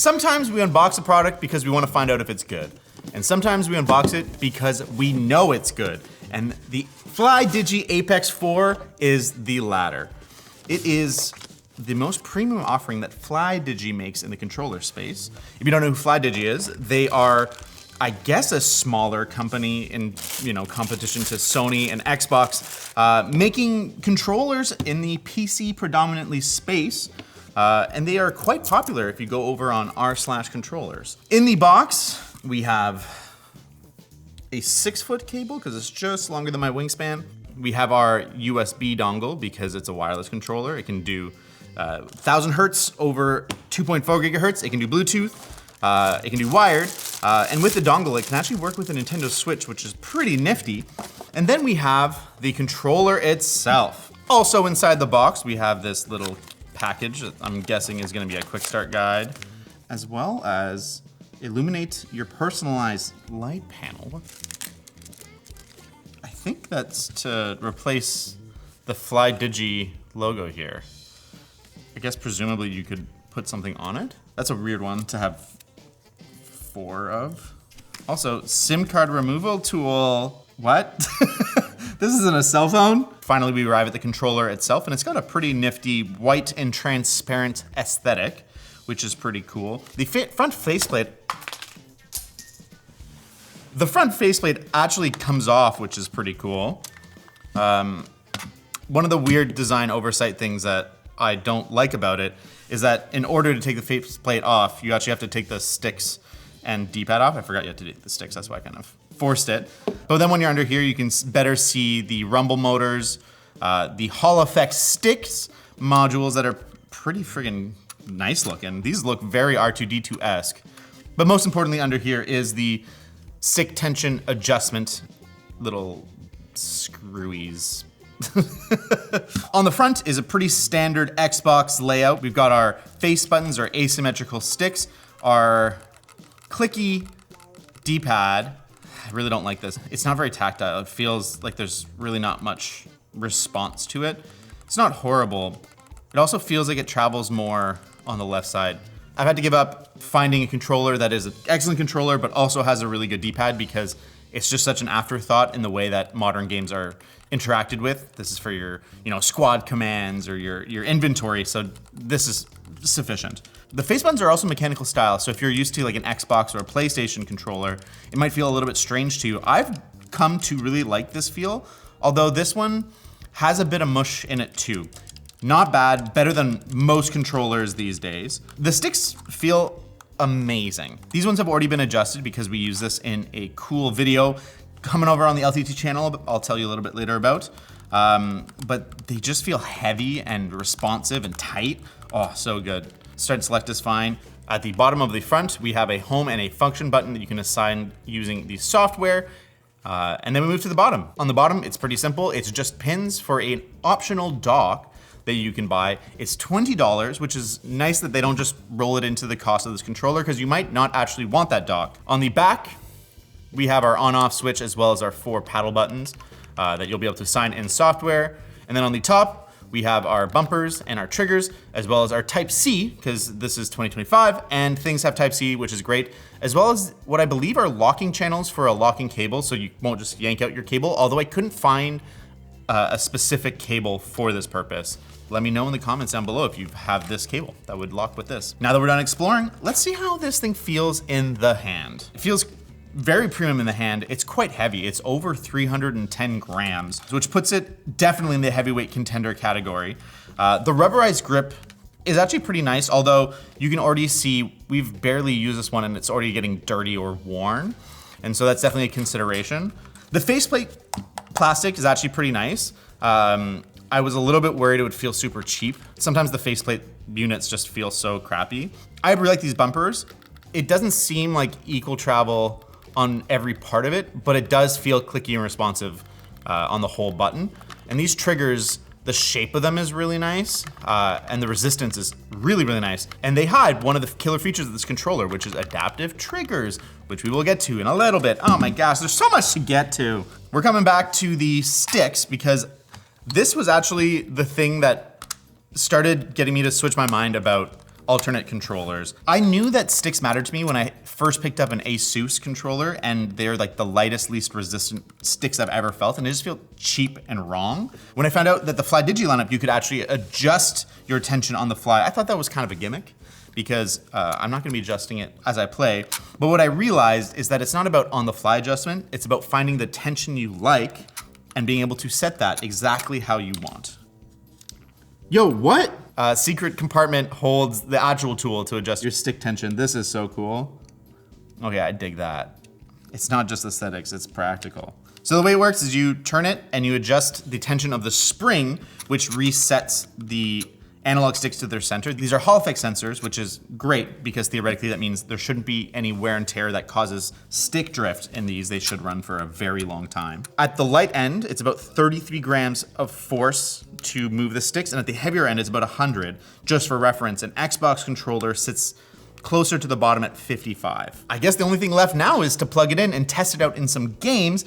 Sometimes we unbox a product because we want to find out if it's good. And sometimes we unbox it because we know it's good. And the Flydigi Apex 4 is the latter. It is the most premium offering that Flydigi makes in the controller space. If you don't know who Flydigi is, they are, I guess, a smaller company in competition to Sony and Xbox, making controllers in the PC predominantly space. And they are quite popular if you go over on r/controllers. In the box, we have a 6-foot cable because it's just longer than my wingspan. We have our USB dongle because it's a wireless controller. It can do 1000 hertz over 2.4 gigahertz. It can do Bluetooth. It can do wired. And with the dongle, it can actually work with a Nintendo Switch, which is pretty nifty. And then we have the controller itself. Also inside the box, we have this little package that I'm guessing is gonna be a quick start guide, as well as illuminate your personalized light panel. I think that's to replace the Flydigi logo here. I guess presumably you could put something on it. That's a weird one to have 4 of. Also, SIM card removal tool. What? This isn't a cell phone? Finally, we arrive at the controller itself, and it's got a pretty nifty white and transparent aesthetic, which is pretty cool. The front faceplate actually comes off, which is pretty cool. One of the weird design oversight things that I don't like about it is that in order to take the faceplate off, you actually have to take the sticks and D-pad off. I forgot you had to take the sticks, that's why I kind of forced it. But then when you're under here, you can better see the rumble motors, the Hall effect sticks modules that are pretty friggin' nice looking. These look very R2-D2-esque. But most importantly under here is the stick tension adjustment little screwies. On the front is a pretty standard Xbox layout. We've got our face buttons, our asymmetrical sticks, our clicky D-pad. I really don't like this. It's not very tactile. It feels like there's really not much response to it. It's not horrible. It also feels like it travels more on the left side. I've had to give up finding a controller that is an excellent controller but also has a really good D-pad because it's just such an afterthought in the way that modern games are interacted with. This is for your, squad commands or your inventory, so this is sufficient. The face buttons are also mechanical style, so if you're used to like an Xbox or a PlayStation controller, it might feel a little bit strange to you. I've come to really like this feel, although this one has a bit of mush in it too. Not bad, better than most controllers these days. The sticks feel amazing. These ones have already been adjusted because we use this in a cool video coming over on the LTT channel, I'll tell you a little bit later about. But they just feel heavy and responsive and tight. Oh, so good. Start and select is fine. At the bottom of the front, we have a home and a function button that you can assign using the software. And then we move to the bottom. On the bottom, it's pretty simple. It's just pins for an optional dock that you can buy. It's $20, which is nice that they don't just roll it into the cost of this controller because you might not actually want that dock. On the back, we have our on-off switch as well as our 4 paddle buttons that you'll be able to assign in software. And then on the top, we have our bumpers and our triggers, as well as our Type-C, because this is 2025, and things have Type-C, which is great, as well as what I believe are locking channels for a locking cable, so you won't just yank out your cable, although I couldn't find a specific cable for this purpose. Let me know in the comments down below if you have this cable that would lock with this. Now that we're done exploring, let's see how this thing feels in the hand. It feels very premium in the hand. It's quite heavy. It's over 310 grams, which puts it definitely in the heavyweight contender category. The rubberized grip is actually pretty nice, although you can already see we've barely used this one and it's already getting dirty or worn. And so that's definitely a consideration. The faceplate plastic is actually pretty nice. I was a little bit worried it would feel super cheap. Sometimes the faceplate units just feel so crappy. I really like these bumpers. It doesn't seem like equal travel on every part of it, but it does feel clicky and responsive on the whole button. And these triggers, the shape of them is really nice, and the resistance is really, really nice. And they hide one of the killer features of this controller, which is adaptive triggers, which we will get to in a little bit. Oh my gosh, there's so much to get to. We're coming back to the sticks because this was actually the thing that started getting me to switch my mind about alternate controllers. I knew that sticks mattered to me when I first picked up an Asus controller, and they're like the lightest, least resistant sticks I've ever felt, and they just feel cheap and wrong. When I found out that the Flydigi lineup, you could actually adjust your tension on the fly, I thought that was kind of a gimmick, because I'm not gonna be adjusting it as I play. But what I realized is that it's not about on the fly adjustment, it's about finding the tension you like and being able to set that exactly how you want. Yo, what? Secret compartment holds the actual tool to adjust your stick tension. This is so cool. Okay, I dig that. It's not just aesthetics, it's practical. So the way it works is you turn it and you adjust the tension of the spring, which resets the analog sticks to their center. These are Hall effect sensors, which is great because theoretically that means there shouldn't be any wear and tear that causes stick drift in these. They should run for a very long time. At the light end, it's about 33 grams of force to move the sticks, and at the heavier end, it's about 100. Just for reference, an Xbox controller sits closer to the bottom at 55. I guess the only thing left now is to plug it in and test it out in some games,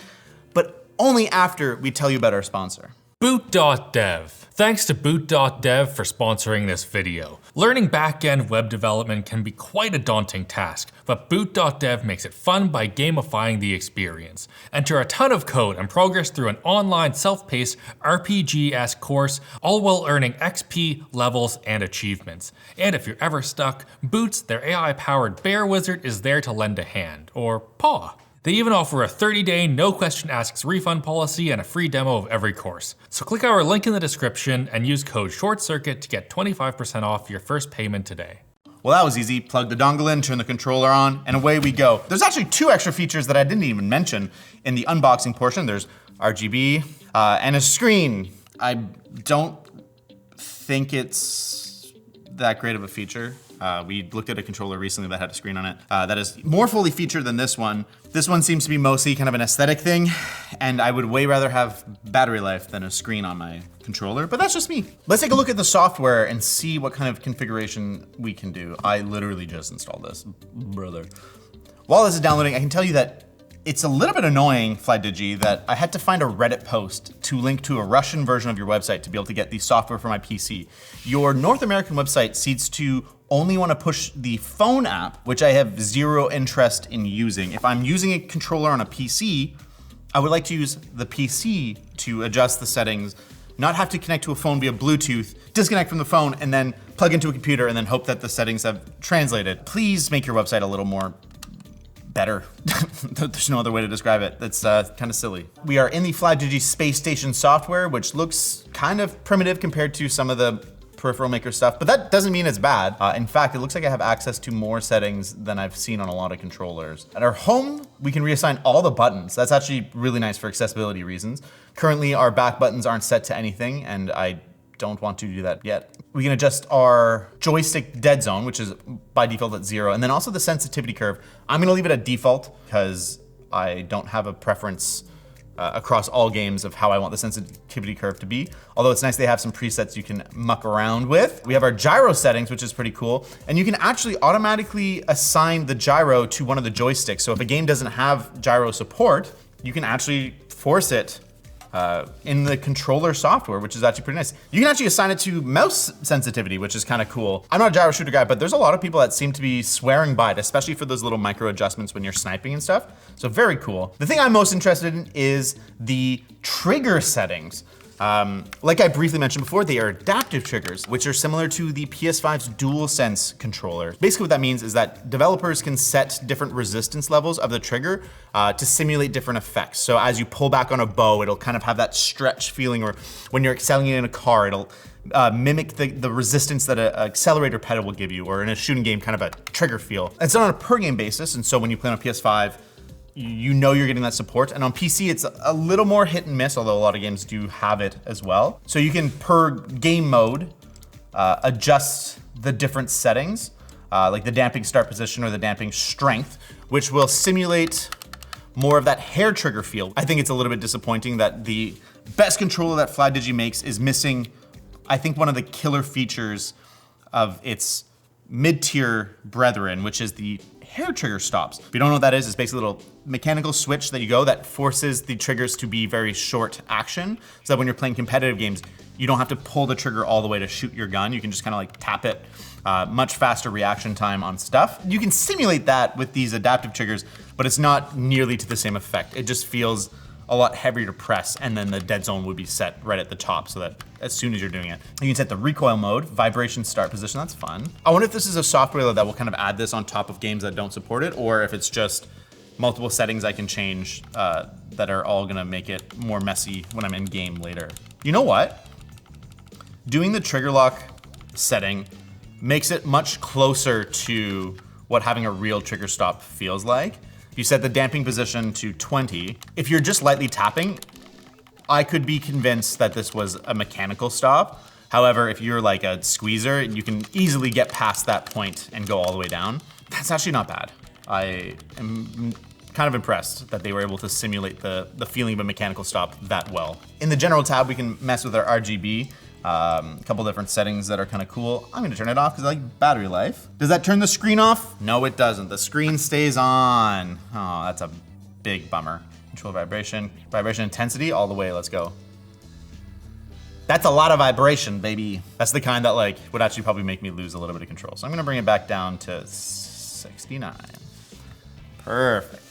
but only after we tell you about our sponsor. Boot.dev. Thanks to boot.dev for sponsoring this video. Learning back-end web development can be quite a daunting task, but boot.dev makes it fun by gamifying the experience. Enter a ton of code and progress through an online self-paced RPG-esque course, all while earning XP, levels, and achievements. And if you're ever stuck, Boots, their AI-powered bear wizard, is there to lend a hand, or paw. They even offer a 30-day, no-question-asks refund policy and a free demo of every course. So click our link in the description and use code ShortCircuit to get 25% off your first payment today. Well, that was easy. Plug the dongle in, turn the controller on, and away we go. There's actually 2 extra features that I didn't even mention in the unboxing portion. There's RGB and a screen. I don't think it's that great of a feature. We looked at a controller recently that had a screen on it that is more fully featured than this one. This one seems to be mostly kind of an aesthetic thing, and I would way rather have battery life than a screen on my controller, but that's just me. Let's take a look at the software and see what kind of configuration we can do. I literally just installed this, brother. While this is downloading, I can tell you that it's a little bit annoying, Flydigi, that I had to find a Reddit post to link to a Russian version of your website to be able to get the software for my PC. Your North American website seems to only want to push the phone app, which I have zero interest in using. If I'm using a controller on a PC, I would like to use the PC to adjust the settings, not have to connect to a phone via Bluetooth, disconnect from the phone, and then plug into a computer and then hope that the settings have translated. Please make your website a little more better. There's no other way to describe it. That's kind of silly. We are in the Flydigi Space Station software, which looks kind of primitive compared to some of the peripheral maker stuff, but that doesn't mean it's bad. In fact, it looks like I have access to more settings than I've seen on a lot of controllers. At our home, we can reassign all the buttons. That's actually really nice for accessibility reasons. Currently, our back buttons aren't set to anything, and I don't want to do that yet. We can adjust our joystick dead zone, which is by default at 0, and then also the sensitivity curve. I'm gonna leave it at default because I don't have a preference across all games of how I want the sensitivity curve to be. Although it's nice they have some presets you can muck around with. We have our gyro settings, which is pretty cool. And you can actually automatically assign the gyro to one of the joysticks. So if a game doesn't have gyro support, you can actually force it in the controller software, which is actually pretty nice. You can actually assign it to mouse sensitivity, which is kind of cool. I'm not a gyro shooter guy, but there's a lot of people that seem to be swearing by it, especially for those little micro adjustments when you're sniping and stuff. So very cool. The thing I'm most interested in is the trigger settings. Like I briefly mentioned before, they are adaptive triggers, which are similar to the PS5's DualSense controller. Basically what that means is that developers can set different resistance levels of the trigger to simulate different effects. So as you pull back on a bow, it'll kind of have that stretch feeling, or when you're excelling it in a car, it'll mimic the resistance that an accelerator pedal will give you, or in a shooting game, kind of a trigger feel. It's done on a per game basis, and so when you play on a PS5, you know you're getting that support. And on PC, it's a little more hit and miss, although a lot of games do have it as well. So you can, per game mode, adjust the different settings, like the damping start position or the damping strength, which will simulate more of that hair trigger feel. I think it's a little bit disappointing that the best controller that Flydigi makes is missing, I think, one of the killer features of its mid-tier brethren, which is the hair trigger stops. If you don't know what that is, it's basically a little mechanical switch that you go that forces the triggers to be very short action, so that when you're playing competitive games, you don't have to pull the trigger all the way to shoot your gun. You can just kind of like tap it much faster reaction time on stuff. You can simulate that with these adaptive triggers, but it's not nearly to the same effect. It just feels a lot heavier to press, and then the dead zone would be set right at the top so that as soon as you're doing it. You can set the recoil mode, vibration start position, that's fun. I wonder if this is a software that will kind of add this on top of games that don't support it, or if it's just multiple settings I can change that are all gonna make it more messy when I'm in game later. You know what? Doing the trigger lock setting makes it much closer to what having a real trigger stop feels like. You set the damping position to 20. If you're just lightly tapping, I could be convinced that this was a mechanical stop. However, if you're like a squeezer, you can easily get past that point and go all the way down. That's actually not bad. I am kind of impressed that they were able to simulate the feeling of a mechanical stop that well. In the general tab, we can mess with our RGB. A couple different settings that are kind of cool. I'm gonna turn it off because I like battery life. Does that turn the screen off? No, it doesn't. The screen stays on. Oh, that's a big bummer. Control vibration. Vibration intensity all the way, let's go. That's a lot of vibration, baby. That's the kind that like would actually probably make me lose a little bit of control. So I'm gonna bring it back down to 69. Perfect.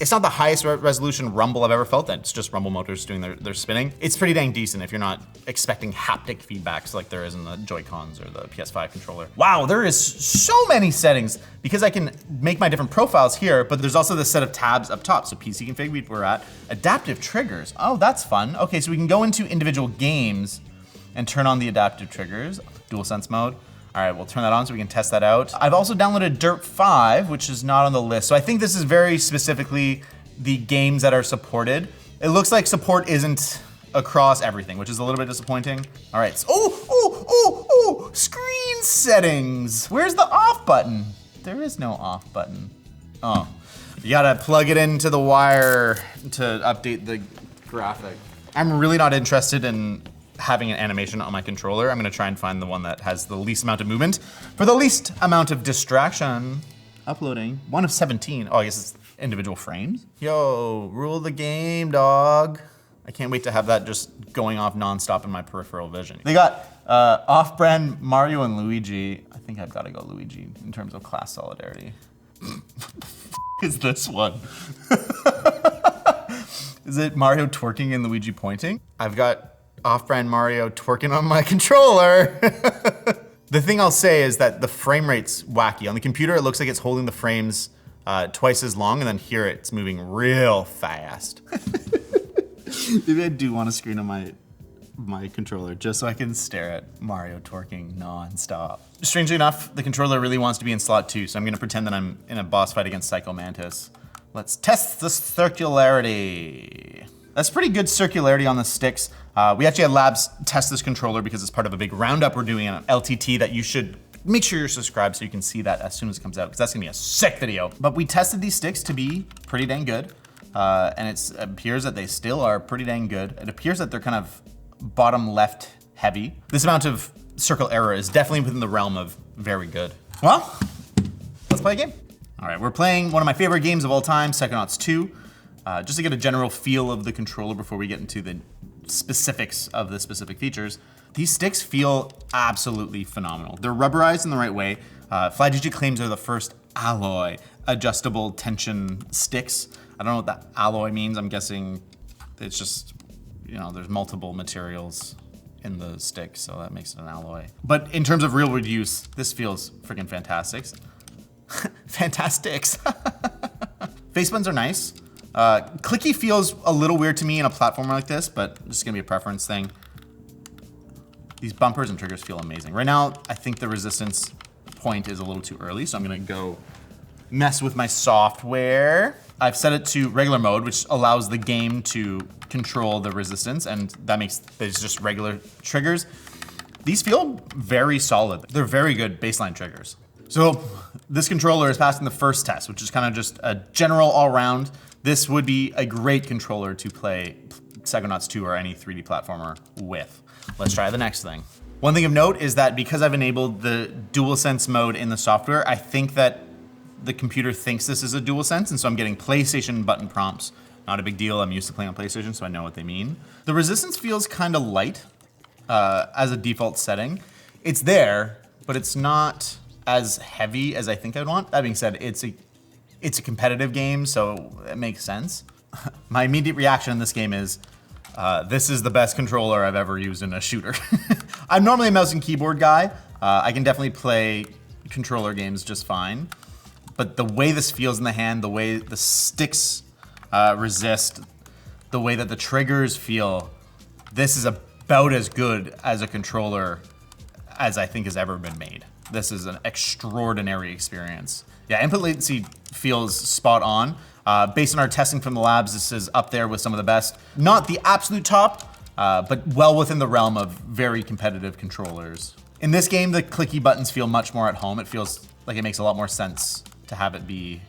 It's not the highest resolution rumble I've ever felt. It's just rumble motors doing their spinning. It's pretty dang decent if you're not expecting haptic feedbacks like there is in the Joy-Cons or the PS5 controller. Wow, there is so many settings because I can make my different profiles here, but there's also this set of tabs up top. So PC config we're at. Adaptive triggers, oh, that's fun. Okay, so we can go into individual games and turn on the adaptive triggers. DualSense mode. All right, we'll turn that on so we can test that out. I've also downloaded Dirt 5, which is not on the list. So I think this is very specifically the games that are supported. It looks like support isn't across everything, which is a little bit disappointing. All right, so, screen settings. Where's the off button? There is no off button. Oh, you gotta plug it into the wire to update the graphic. I'm really not interested in having an animation on my controller. I'm gonna try and find the one that has the least amount of movement for the least amount of distraction. Uploading, 1 of 17. Oh, I guess it's individual frames. Yo, rule the game, dog. I can't wait to have that just going off nonstop in my peripheral vision. They got off-brand Mario and Luigi. I think I've gotta go Luigi in terms of class solidarity. Is this one? Is it Mario twerking and Luigi pointing? I've got off-brand Mario twerking on my controller. The thing I'll say is that the frame rate's wacky. On the computer, it looks like it's holding the frames twice as long, and then here it's moving real fast. Maybe I do want a screen on my controller just so I can stare at Mario twerking non-stop. Strangely enough, the controller really wants to be in slot 2, so I'm gonna pretend that I'm in a boss fight against Psycho Mantis. Let's test the circularity. That's pretty good circularity on the sticks. We actually had labs test this controller because it's part of a big roundup we're doing on LTT that you should make sure you're subscribed so you can see that as soon as it comes out, because that's gonna be a sick video. But we tested these sticks to be pretty dang good. And it appears that they still are pretty dang good. It appears that they're kind of bottom left heavy. This amount of circle error is definitely within the realm of very good. Well, let's play a game. All right, we're playing one of my favorite games of all time, Psychonauts 2. Just to get a general feel of the controller before we get into the specifics of the specific features, these sticks feel absolutely phenomenal. They're rubberized in the right way. Flydigi claims they're the first alloy adjustable tension sticks. I don't know what that alloy means. I'm guessing it's just, you know, there's multiple materials in the stick, so that makes it an alloy. But in terms of real world use, this feels freaking fantastic. Fantastics. Face buttons are nice. Clicky feels a little weird to me in a platformer like this, but this is gonna be a preference thing. These bumpers and triggers feel amazing. Right now, I think the resistance point is a little too early, so I'm gonna go mess with my software. I've set it to regular mode, which allows the game to control the resistance, and that makes it's just regular triggers. These feel very solid. They're very good baseline triggers. So this controller is passing the first test, which is kind of just a general all-round. This would be a great controller to play Psychonauts 2 or any 3D platformer with. Let's try the next thing. One thing of note is that because I've enabled the DualSense mode in the software, I think that the computer thinks this is a DualSense, and so I'm getting PlayStation button prompts. Not a big deal, I'm used to playing on PlayStation, so I know what they mean. The resistance feels kind of light as a default setting. It's there, but it's not as heavy as I think I'd want. That being said, it's a competitive game, so it makes sense. My immediate reaction in this game is, this is the best controller I've ever used in a shooter. I'm normally a mouse and keyboard guy. I can definitely play controller games just fine, but the way this feels in the hand, the way the sticks resist, the way that the triggers feel, this is about as good as a controller as I think has ever been made. This is an extraordinary experience. Yeah, input latency feels spot on. Based on our testing from the labs, this is up there with some of the best. Not the absolute top, but well within the realm of very competitive controllers. In this game, the clicky buttons feel much more at home. It feels like it makes a lot more sense to have it be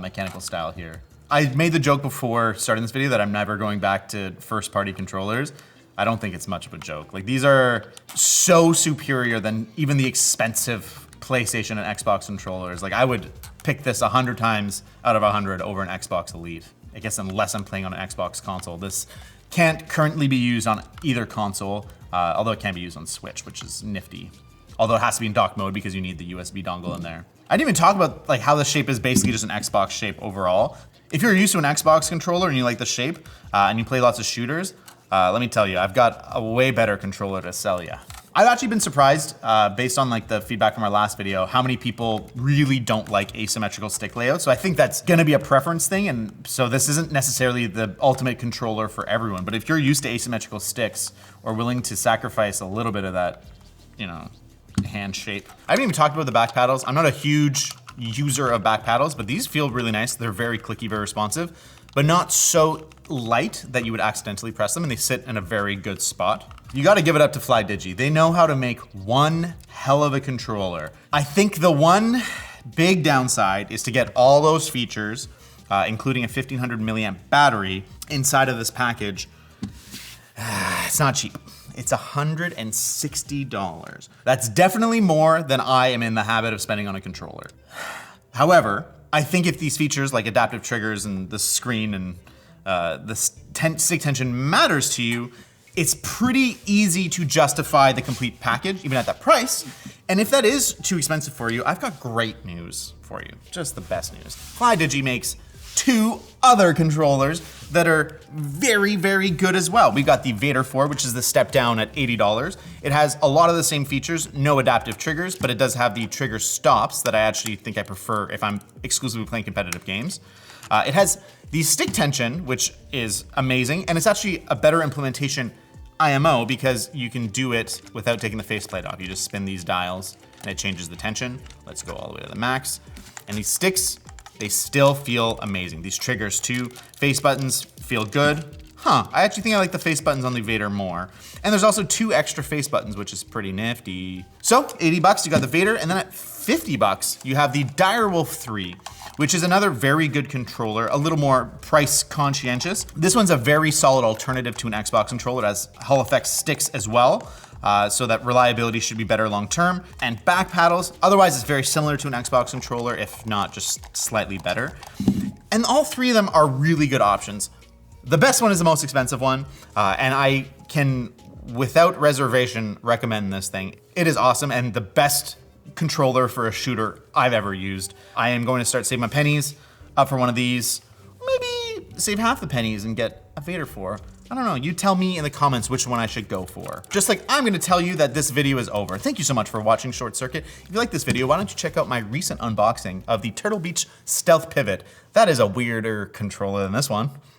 mechanical style here. I made the joke before starting this video that I'm never going back to first-party controllers. I don't think it's much of a joke. Like, these are so superior than even the expensive PlayStation and Xbox controllers. Like, I would pick this 100 times out of 100 over an Xbox Elite. I guess unless I'm playing on an Xbox console. This can't currently be used on either console, although it can be used on Switch, which is nifty. Although it has to be in dock mode because you need the USB dongle in there. I didn't even talk about like how the shape is basically just an Xbox shape overall. If you're used to an Xbox controller and you like the shape and you play lots of shooters, let me tell you, I've got a way better controller to sell you. I've actually been surprised, based on like the feedback from our last video, how many people really don't like asymmetrical stick layouts. So I think that's gonna be a preference thing, and so this isn't necessarily the ultimate controller for everyone. But if you're used to asymmetrical sticks or willing to sacrifice a little bit of that, you know, hand shape. I haven't even talked about the back paddles. I'm not a huge user of back paddles, but these feel really nice. They're very clicky, very responsive, but not so light that you would accidentally press them, and they sit in a very good spot. You gotta give it up to Flydigi. They know how to make one hell of a controller. I think the one big downside is to get all those features, including a 1500 milliamp battery, inside of this package. It's not cheap. It's $160. That's definitely more than I am in the habit of spending on a controller. However, I think if these features like adaptive triggers and the screen and the stick tension matters to you, it's pretty easy to justify the complete package, even at that price. And if that is too expensive for you, I've got great news for you. Just the best news. Flydigi makes 2 other controllers that are very, very good as well. We've got the Vader 4, which is the step down at $80. It has a lot of the same features, no adaptive triggers, but it does have the trigger stops that I actually think I prefer if I'm exclusively playing competitive games. It has the stick tension, which is amazing, and it's actually a better implementation IMO because you can do it without taking the faceplate off. You just spin these dials and it changes the tension. Let's go all the way to the max. And these sticks, they still feel amazing. These triggers too. Face buttons feel good. I actually think I like the face buttons on the Vader more. And there's also 2 extra face buttons, which is pretty nifty. So, $80, you got the Vader, and then at $50, you have the Direwolf 3, which is another very good controller, a little more price conscientious. This one's a very solid alternative to an Xbox controller. It has Hall effect sticks as well, so that reliability should be better long term. And back paddles, otherwise it's very similar to an Xbox controller, if not just slightly better. And all 3 of them are really good options. The best one is the most expensive one, and I can, without reservation, recommend this thing. It is awesome and the best controller for a shooter I've ever used. I am going to start saving my pennies up for one of these. Maybe save half the pennies and get a Vader 4. I don't know, you tell me in the comments which one I should go for. Just like I'm gonna tell you that this video is over. Thank you so much for watching ShortCircuit. If you like this video, why don't you check out my recent unboxing of the Turtle Beach Stealth Pivot. That is a weirder controller than this one.